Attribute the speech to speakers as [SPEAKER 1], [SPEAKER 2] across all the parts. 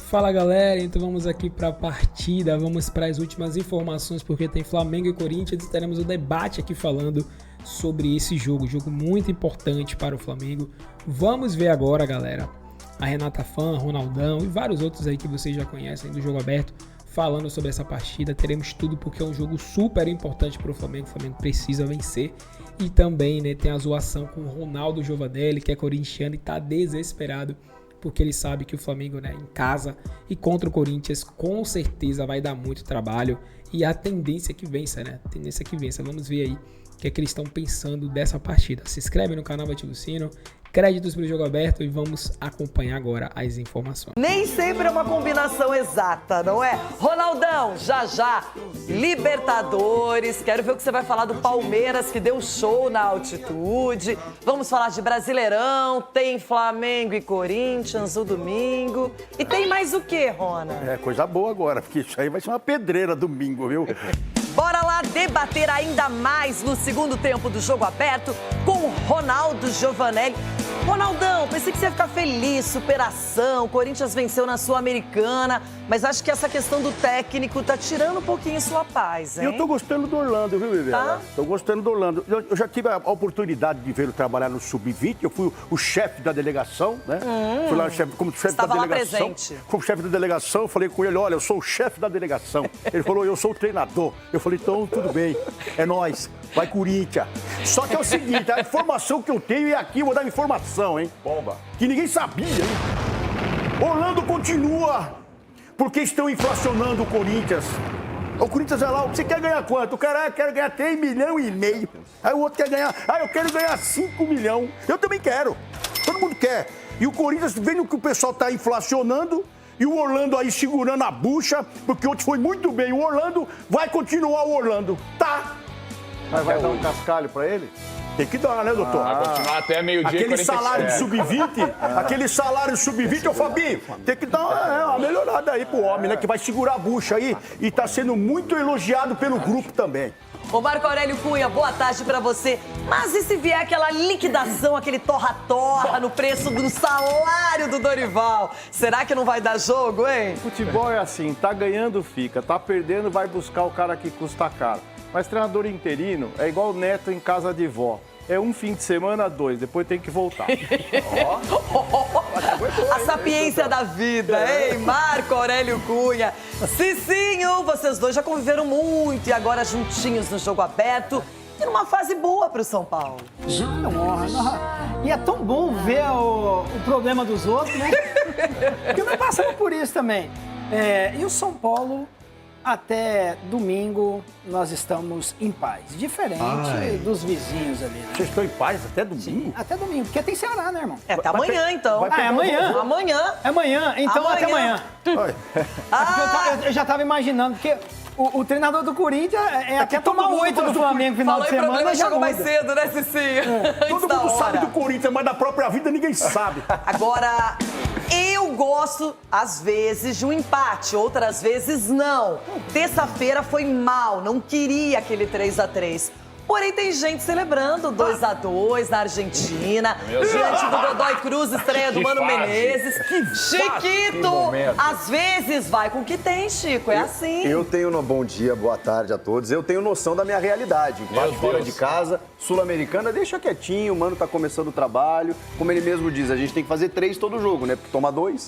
[SPEAKER 1] Fala galera, então vamos aqui para a partida, vamos para as últimas informações porque tem Flamengo e Corinthians e teremos o debate aqui falando sobre esse jogo muito importante para o Flamengo. Vamos ver agora, galera, a Renata Fã, Ronaldão e vários outros aí que vocês já conhecem do Jogo Aberto falando sobre essa partida. Teremos tudo porque é um jogo super importante para o Flamengo precisa vencer. E também, né, tem a zoação com o Ronaldo Giovanelli, que é corintiano e tá desesperado porque ele sabe que o Flamengo, né, em casa e contra o Corinthians com certeza vai dar muito trabalho e a tendência é que vença, né? A tendência é que vença. Vamos ver aí o que é que eles estão pensando dessa partida. Se inscreve no canal, ativa o sino, créditos para o Jogo Aberto e vamos acompanhar agora as informações.
[SPEAKER 2] Nem sempre é uma combinação exata, não é? Ronaldão, já, Libertadores, quero ver o que você vai falar do Palmeiras, que deu show na altitude. Vamos falar de Brasileirão, tem Flamengo e Corinthians no domingo. E tem mais o quê, Rona?
[SPEAKER 3] É coisa boa agora, porque isso aí vai ser uma pedreira domingo, viu?
[SPEAKER 2] Bora lá debater ainda mais no segundo tempo do Jogo Aberto com Ronaldo Giovanelli. Ronaldão, pensei que você ia ficar feliz, superação, o Corinthians venceu na Sul-Americana, mas acho que essa questão do técnico tá tirando um pouquinho sua paz, hein?
[SPEAKER 3] Eu tô gostando do Orlando, viu, Bebê?
[SPEAKER 2] Tá?
[SPEAKER 3] Tô gostando do Orlando. Eu já tive a oportunidade de vê-lo trabalhar no Sub-20, eu fui o chefe da delegação, né? Fui lá como chefe da delegação.
[SPEAKER 2] Estava lá presente.
[SPEAKER 3] Como chefe da delegação, eu falei com ele, olha, eu sou o chefe da delegação. Ele falou, eu sou o treinador. Eu falei, então tudo bem, é nóis, vai Corinthians. Só que é o seguinte, a informação que eu tenho é aqui, eu vou dar informação, hein? Bomba. Que ninguém sabia, hein? Orlando continua, porque estão inflacionando o Corinthians. O Corinthians vai lá, você quer ganhar quanto? O cara quer ganhar 3,5 milhões. Aí o outro quer ganhar, eu quero ganhar 5 milhões. Eu também quero, todo mundo quer. E o Corinthians, vendo que o pessoal está inflacionando, e o Orlando aí segurando a bucha, porque ontem foi muito bem. O Orlando vai continuar o Orlando, tá?
[SPEAKER 4] Mas vai dar um cascalho pra ele?
[SPEAKER 3] Tem que dar, né, doutor?
[SPEAKER 5] Vai continuar até meio-dia.
[SPEAKER 3] Aquele salário de sub-20, aquele salário sub-20, ô Fabinho, tem que dar uma melhorada aí pro homem, né? Que vai segurar a bucha aí e tá sendo muito elogiado pelo grupo também.
[SPEAKER 2] Ô Marco Aurélio Cunha, boa tarde pra você. Mas e se vier aquela liquidação, aquele torra-torra no preço do salário do Dorival? Será que não vai dar jogo, hein?
[SPEAKER 4] Futebol é assim, tá ganhando, fica. Tá perdendo, vai buscar o cara que custa caro. Mas treinador interino é igual neto em casa de vó. É um fim de semana, 2, depois tem que voltar.
[SPEAKER 2] A sapiência da vida, hein? Marco Aurélio Cunha. Cicinho, vocês dois já conviveram muito e agora juntinhos no Jogo Aberto e numa fase boa pro São Paulo.
[SPEAKER 6] E é tão bom ver o problema dos outros, né? Porque nós passamos por isso também. E o São Paulo, até domingo, nós estamos em paz. Diferente dos vizinhos ali, né?
[SPEAKER 3] Vocês estão em paz até domingo?
[SPEAKER 6] Sim, até domingo, porque tem Ceará, né, irmão?
[SPEAKER 2] Até amanhã, então.
[SPEAKER 6] Amanhã?
[SPEAKER 2] Amanhã.
[SPEAKER 6] É amanhã, então até amanhã. Eu já tava imaginando, porque o treinador do Corinthians até tomar 8 do Flamengo no final de semana já
[SPEAKER 2] chegou
[SPEAKER 6] muda.
[SPEAKER 2] mais cedo, né, Cicinho?
[SPEAKER 3] Todo mundo sabe do Corinthians, mas da própria vida ninguém sabe.
[SPEAKER 2] Agora, eu gosto, às vezes, de um empate, outras vezes não. Terça-feira foi mal, não queria aquele 3-3. Porém, tem gente celebrando 2-2 na Argentina, diante do Godoy Cruz, estreia do Mano Menezes. Chiquito, às vezes vai com o que tem, Chico, é assim.
[SPEAKER 7] Eu tenho, bom dia, boa tarde a todos, eu tenho noção da minha realidade. Empate fora de casa, Sul-Americana, deixa quietinho, o Mano tá começando o trabalho. Como ele mesmo diz, a gente tem que fazer 3 todo jogo, né? Porque toma 2.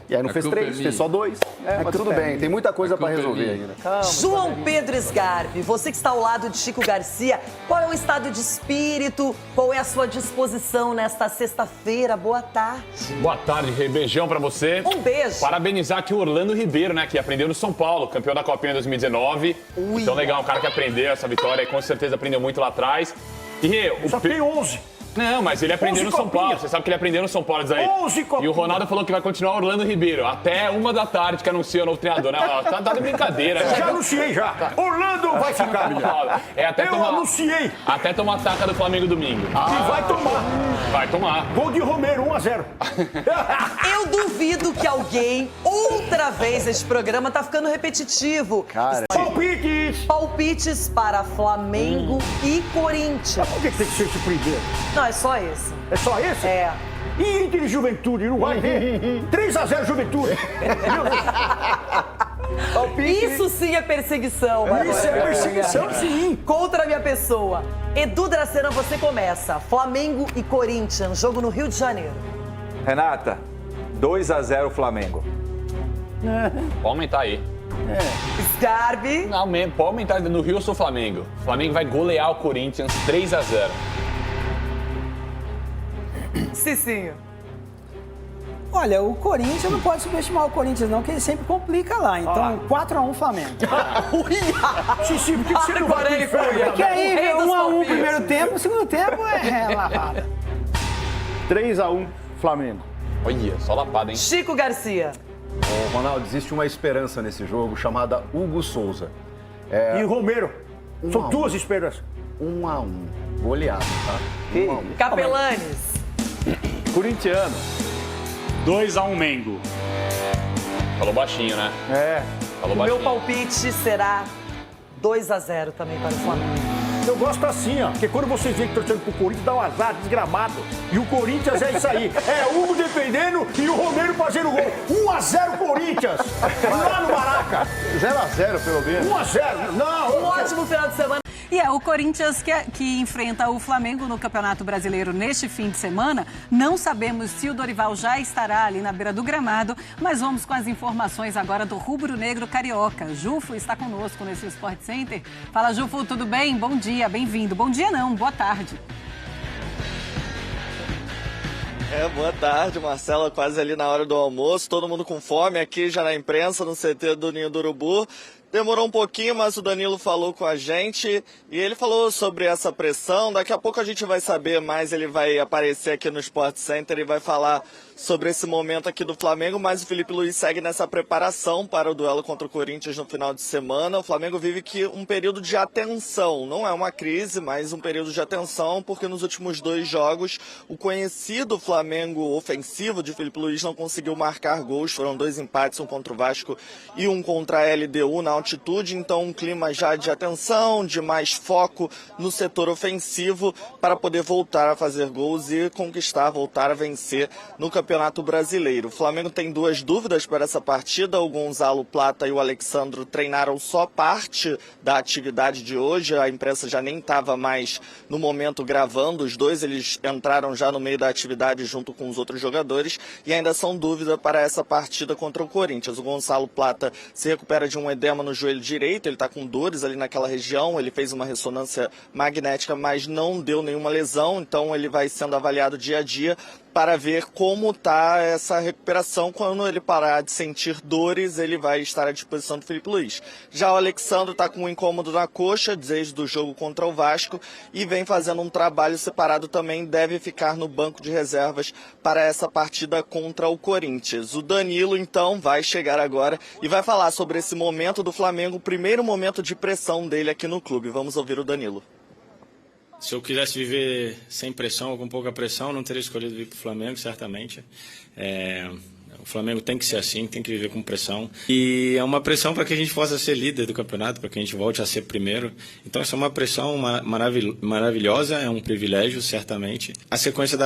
[SPEAKER 7] E aí não fez 3, fez só 2. Mas tudo bem, tem muita coisa pra resolver ainda. Calma,
[SPEAKER 2] João Pedro Sgarbi, você que está ao lado de Chico Garcia, qual é o estado de espírito? Qual é a sua disposição nesta sexta-feira? Boa tarde.
[SPEAKER 5] Boa tarde, beijão pra você.
[SPEAKER 2] Um beijo.
[SPEAKER 5] Parabenizar aqui o Orlando Ribeiro, né, que aprendeu no São Paulo, campeão da Copinha 2019. Então legal, um cara que aprendeu essa vitória e com certeza aprendeu muito lá atrás. E
[SPEAKER 3] Só tem 11.
[SPEAKER 5] Não, mas ele aprendeu no São Paulo.
[SPEAKER 3] copinhas.
[SPEAKER 5] Você sabe que ele aprendeu no São Paulo, diz aí.
[SPEAKER 3] 11
[SPEAKER 5] E o
[SPEAKER 3] copinhas.
[SPEAKER 5] Ronaldo falou que vai continuar Orlando Ribeiro até 1h que anuncia o novo treinador, né? Tá de brincadeira.
[SPEAKER 3] Eu já anunciei já. Orlando vai ficar, menino. Eu anunciei.
[SPEAKER 5] Até tomar taca do Flamengo domingo.
[SPEAKER 3] E vai tomar.
[SPEAKER 5] Vai tomar.
[SPEAKER 3] Gol de Romero, 1-0.
[SPEAKER 2] Eu duvido que alguém, outra vez, esse programa tá ficando repetitivo.
[SPEAKER 7] Cara,
[SPEAKER 3] Palpites.
[SPEAKER 2] Palpites para Flamengo e Corinthians.
[SPEAKER 3] Por que tem que ser esse primeiro?
[SPEAKER 2] Não, é só esse.
[SPEAKER 3] É só esse?
[SPEAKER 2] É.
[SPEAKER 3] E Inter e Juventude, não vai ver? 3-0 Juventude.
[SPEAKER 2] Isso sim é perseguição,
[SPEAKER 3] Isso é perseguição, sim.
[SPEAKER 2] Contra a minha pessoa. Edu Dracena, você começa. Flamengo e Corinthians, jogo no Rio de Janeiro.
[SPEAKER 8] Renata, 2-0 Flamengo.
[SPEAKER 5] Pode aumentar aí.
[SPEAKER 2] Scarbi.
[SPEAKER 5] Não, pode aumentar. No Rio eu sou Flamengo. O Flamengo vai golear o Corinthians 3-0.
[SPEAKER 2] Cicinho.
[SPEAKER 6] Olha, o Corinthians não pode subestimar o Corinthians, não, que ele sempre complica lá. Então, 4x1 Flamengo.
[SPEAKER 3] Xixi, por que você não vai pro inferno?
[SPEAKER 6] Porque aí,
[SPEAKER 2] rei dos
[SPEAKER 6] 1x1
[SPEAKER 2] palpites.
[SPEAKER 6] primeiro tempo, segundo tempo é lavada.
[SPEAKER 4] 3-1 Flamengo.
[SPEAKER 5] Olha, só lapada, hein?
[SPEAKER 2] Chico Garcia.
[SPEAKER 7] Ô, Ronaldo, existe uma esperança nesse jogo chamada Hugo Souza.
[SPEAKER 3] E o Romero. São
[SPEAKER 7] 1-1.
[SPEAKER 3] 2 esperanças.
[SPEAKER 7] 1x1. Goleado, tá? 1x1.
[SPEAKER 2] Capelanes.
[SPEAKER 4] Corintiano.
[SPEAKER 9] 2-1 Mengo.
[SPEAKER 5] Falou baixinho, né? Falou
[SPEAKER 2] O meu
[SPEAKER 5] baixinho.
[SPEAKER 2] palpite será 2-0 também para o Flamengo.
[SPEAKER 3] Eu gosto assim, ó. Porque quando você vê que torcendo pro Corinthians, dá um azar desgramado. E o Corinthians é isso aí. É o Hugo defendendo e o Romero fazendo gol. 1-0 Corinthians. Lá no Maraca.
[SPEAKER 4] 0-0 pelo menos.
[SPEAKER 3] 1-0. Não.
[SPEAKER 2] Um ótimo final de semana.
[SPEAKER 10] E é o Corinthians que enfrenta o Flamengo no Campeonato Brasileiro neste fim de semana. Não sabemos se o Dorival já estará ali na beira do gramado, mas vamos com as informações agora do rubro-negro carioca. Jufo está conosco nesse Sport Center. Fala, Jufo, tudo bem? Bom dia, bem-vindo. Bom dia não, boa tarde.
[SPEAKER 11] Boa tarde, Marcela, quase ali na hora do almoço, todo mundo com fome aqui já na imprensa, no CT do Ninho do Urubu. Demorou um pouquinho, mas o Danilo falou com a gente e ele falou sobre essa pressão. Daqui a pouco a gente vai saber mais, ele vai aparecer aqui no Sport Center e vai falar sobre esse momento aqui do Flamengo, mas o Felipe Luiz segue nessa preparação para o duelo contra o Corinthians no final de semana. O Flamengo vive que um período de atenção, não é uma crise, mas um período de atenção, porque nos últimos 2 jogos o conhecido Flamengo ofensivo de Felipe Luiz não conseguiu marcar gols, foram 2 empates, um contra o Vasco e um contra a LDU na altitude, então um clima já de atenção, de mais foco no setor ofensivo para poder voltar a fazer gols e voltar a vencer no Campeonato Brasileiro. O Flamengo tem 2 dúvidas para essa partida, o Gonzalo Plata e o Alexandro treinaram só parte da atividade de hoje, a imprensa já nem estava mais no momento gravando, os 2 eles entraram já no meio da atividade junto com os outros jogadores e ainda são dúvida para essa partida contra o Corinthians. O Gonzalo Plata se recupera de um edema no joelho direito, ele está com dores ali naquela região, ele fez uma ressonância magnética, mas não deu nenhuma lesão, então ele vai sendo avaliado dia a dia para ver como está essa recuperação. Quando ele parar de sentir dores, ele vai estar à disposição do Felipe Luiz. Já o Alexandre está com um incômodo na coxa, desde o jogo contra o Vasco, e vem fazendo um trabalho separado também, deve ficar no banco de reservas para essa partida contra o Corinthians. O Danilo, então, vai chegar agora e vai falar sobre esse momento do Flamengo, o primeiro momento de pressão dele aqui no clube. Vamos ouvir o Danilo.
[SPEAKER 9] Se eu quisesse viver sem pressão ou com pouca pressão, não teria escolhido vir para o Flamengo, certamente. O Flamengo tem que ser assim, tem que viver com pressão. E é uma pressão para que a gente possa ser líder do campeonato, para que a gente volte a ser primeiro. Então, essa é uma pressão maravilhosa, é um privilégio, certamente. A sequência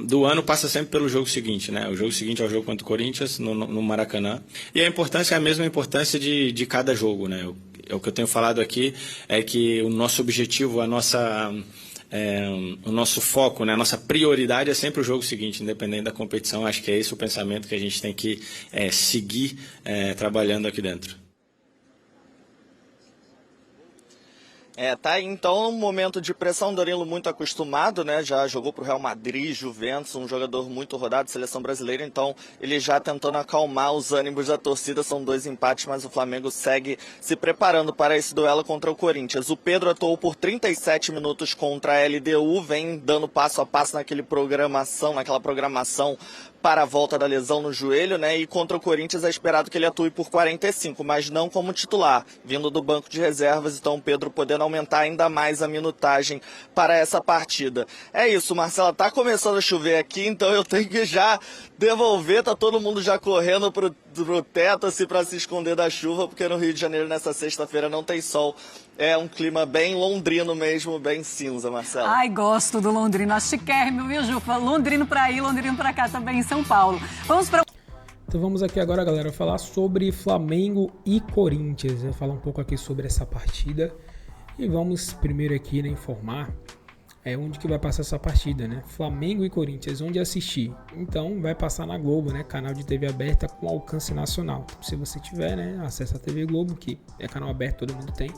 [SPEAKER 9] do ano passa sempre pelo jogo seguinte, né? O jogo seguinte é o jogo contra o Corinthians, no Maracanã. E a importância é a mesma importância de cada jogo, né? O que eu tenho falado aqui é que o nosso objetivo, o nosso foco, né, a nossa prioridade é sempre o jogo seguinte, independente da competição. Acho que é esse o pensamento que a gente tem que seguir trabalhando aqui dentro.
[SPEAKER 11] Tá aí então um momento de pressão, Danilo muito acostumado, né? Já jogou pro Real Madrid, Juventus, um jogador muito rodado, seleção brasileira, então ele já tentando acalmar os ânimos da torcida, são 2 empates, mas o Flamengo segue se preparando para esse duelo contra o Corinthians. O Pedro atuou por 37 minutos contra a LDU, vem dando passo a passo naquela programação para a volta da lesão no joelho, né? E contra o Corinthians é esperado que ele atue por 45, mas não como titular, vindo do banco de reservas, então o Pedro podendo aumentar ainda mais a minutagem para essa partida. É isso, Marcela, tá começando a chover aqui, então eu tenho que já devolver, tá todo mundo já correndo pro teto, assim, pra se esconder da chuva, porque no Rio de Janeiro, nessa sexta-feira, não tem sol. É um clima bem londrino mesmo, bem cinza, Marcelo.
[SPEAKER 10] Ai, gosto do londrino, acho chiquérrimo, viu, Jufa? Londrino pra ir, londrino pra cá, também em São Paulo. Vamos pra...
[SPEAKER 1] Então vamos aqui agora, galera, falar sobre Flamengo e Corinthians, né? Falar um pouco aqui sobre essa partida. E vamos primeiro aqui, né, informar onde que vai passar essa partida, né? Flamengo e Corinthians, onde assistir? Então vai passar na Globo, né? Canal de TV aberta com alcance nacional. Então, se você tiver, né, acesso à TV Globo, que é canal aberto, todo mundo tem,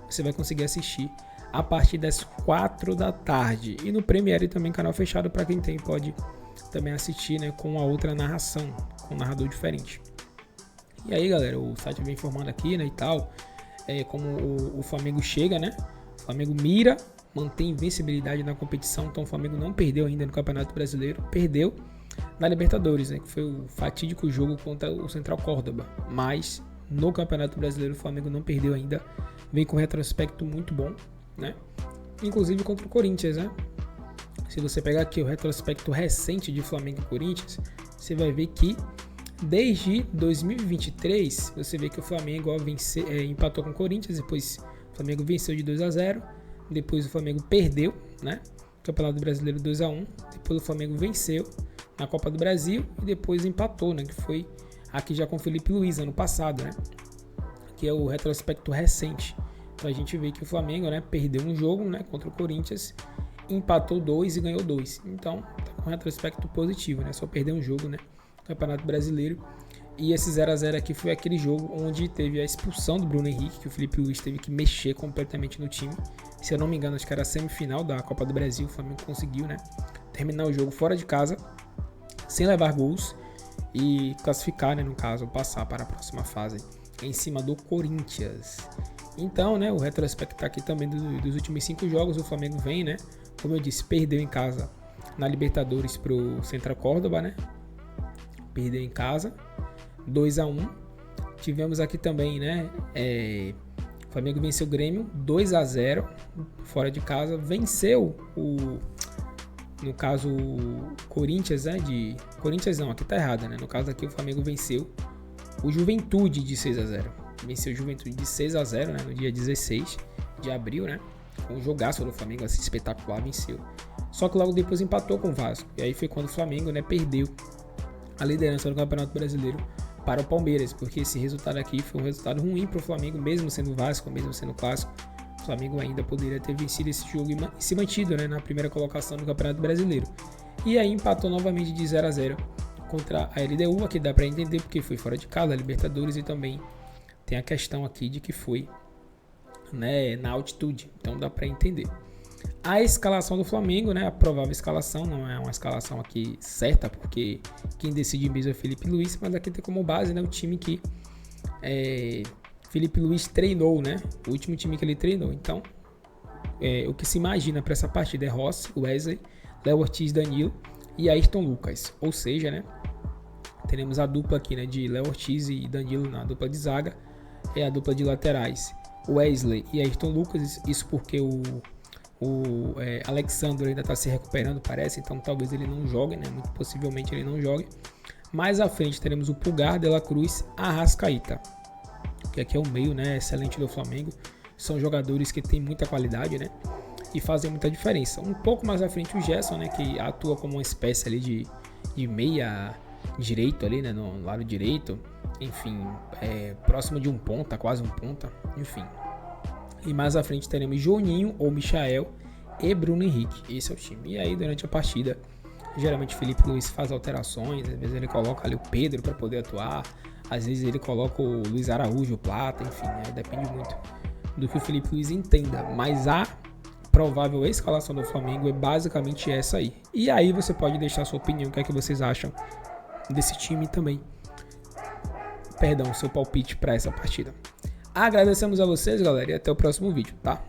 [SPEAKER 1] você vai conseguir assistir a partir das 4 da tarde. E no Premiere também, canal fechado, para quem tem, pode também assistir, né, com a outra narração, com um narrador diferente. E aí, galera, o site vem informando aqui, né, e tal, como o Flamengo chega, né? O Flamengo mira, mantém invencibilidade na competição, então o Flamengo não perdeu ainda no Campeonato Brasileiro, perdeu na Libertadores, né, que foi o fatídico jogo contra o Central Córdoba, mas no Campeonato Brasileiro o Flamengo não perdeu ainda, vem com um retrospecto muito bom, né, inclusive contra o Corinthians, né. Se você pegar aqui o retrospecto recente de Flamengo e Corinthians, você vai ver que desde 2023, você vê que o Flamengo empatou com o Corinthians, depois o Flamengo venceu de 2-0, depois o Flamengo perdeu, né? Campeonato Brasileiro 2-1, depois o Flamengo venceu na Copa do Brasil e depois empatou, né? Que foi aqui já com o Felipe Luiz ano passado, né? Que é o retrospecto recente. Então a gente vê que o Flamengo, né, perdeu um jogo, né, contra o Corinthians, empatou 2 e ganhou 2. Então tá com um retrospecto positivo, né? Só perdeu um jogo, né? Campeonato Brasileiro. E esse 0-0 aqui foi aquele jogo onde teve a expulsão do Bruno Henrique, que o Felipe Luiz teve que mexer completamente no time. Se eu não me engano, acho que era a semifinal da Copa do Brasil. O Flamengo conseguiu, né, terminar o jogo fora de casa, sem levar gols e classificar, né, no caso, passar para a próxima fase em cima do Corinthians. Então, né, o retrospecto aqui também dos últimos 5 jogos. O Flamengo vem, né, como eu disse, perdeu em casa na Libertadores pro Central Córdoba, né, perdeu em casa 2-1. Tivemos aqui também, né, o Flamengo venceu o Grêmio 2-0 fora de casa, venceu no caso o Corinthians, né, Corinthians não, aqui tá errado, né, no caso aqui o Flamengo venceu o Juventude de 6-0, venceu o Juventude de 6-0, né, no dia 16 de abril, né, com um jogaço do Flamengo, assim, espetacular, venceu, só que logo depois empatou com o Vasco, e aí foi quando o Flamengo, né, perdeu a liderança do Campeonato Brasileiro para o Palmeiras, porque esse resultado aqui foi um resultado ruim para o Flamengo, mesmo sendo Vasco, mesmo sendo clássico. O Flamengo ainda poderia ter vencido esse jogo e se mantido, né, na primeira colocação do Campeonato Brasileiro. E aí empatou novamente de 0-0 contra a LDU, aqui dá para entender porque foi fora de casa, a Libertadores, e também tem a questão aqui de que foi, né, na altitude, então dá para entender. A escalação do Flamengo, né, a provável escalação, não é uma escalação aqui certa, porque quem decide mesmo é Felipe Luiz, mas aqui tem como base, né, o time que Felipe Luiz treinou, né, o último time que ele treinou. Então, o que se imagina para essa partida é Rossi, Wesley, Léo Ortiz, Danilo e Ayrton Lucas. Ou seja, né, teremos a dupla aqui, né, de Léo Ortiz e Danilo na dupla de zaga, a dupla de laterais, Wesley e Ayrton Lucas, isso porque o Alexandre ainda está se recuperando, parece, então talvez ele não jogue, né? Muito possivelmente ele não jogue. Mais à frente teremos o Pulgar, De La Cruz, Arrascaíta, que aqui é o meio, né, excelente do Flamengo. São jogadores que têm muita qualidade, né, e fazem muita diferença. Um pouco mais à frente o Gerson, né, que atua como uma espécie ali de meia direito ali, né, no lado direito. Enfim, próximo de um ponta, quase um ponta, enfim. E mais à frente teremos Juninho ou Michael e Bruno Henrique. Esse é o time. E aí, durante a partida, geralmente Felipe Luiz faz alterações. Às vezes ele coloca ali o Pedro para poder atuar. Às vezes ele coloca o Luiz Araújo, o Plata, enfim. Aí depende muito do que o Felipe Luiz entenda. Mas a provável escalação do Flamengo é basicamente essa aí. E aí você pode deixar a sua opinião. O que é que vocês acham desse time também? Perdão, seu palpite para essa partida. Agradecemos a vocês, galera, e até o próximo vídeo, tá?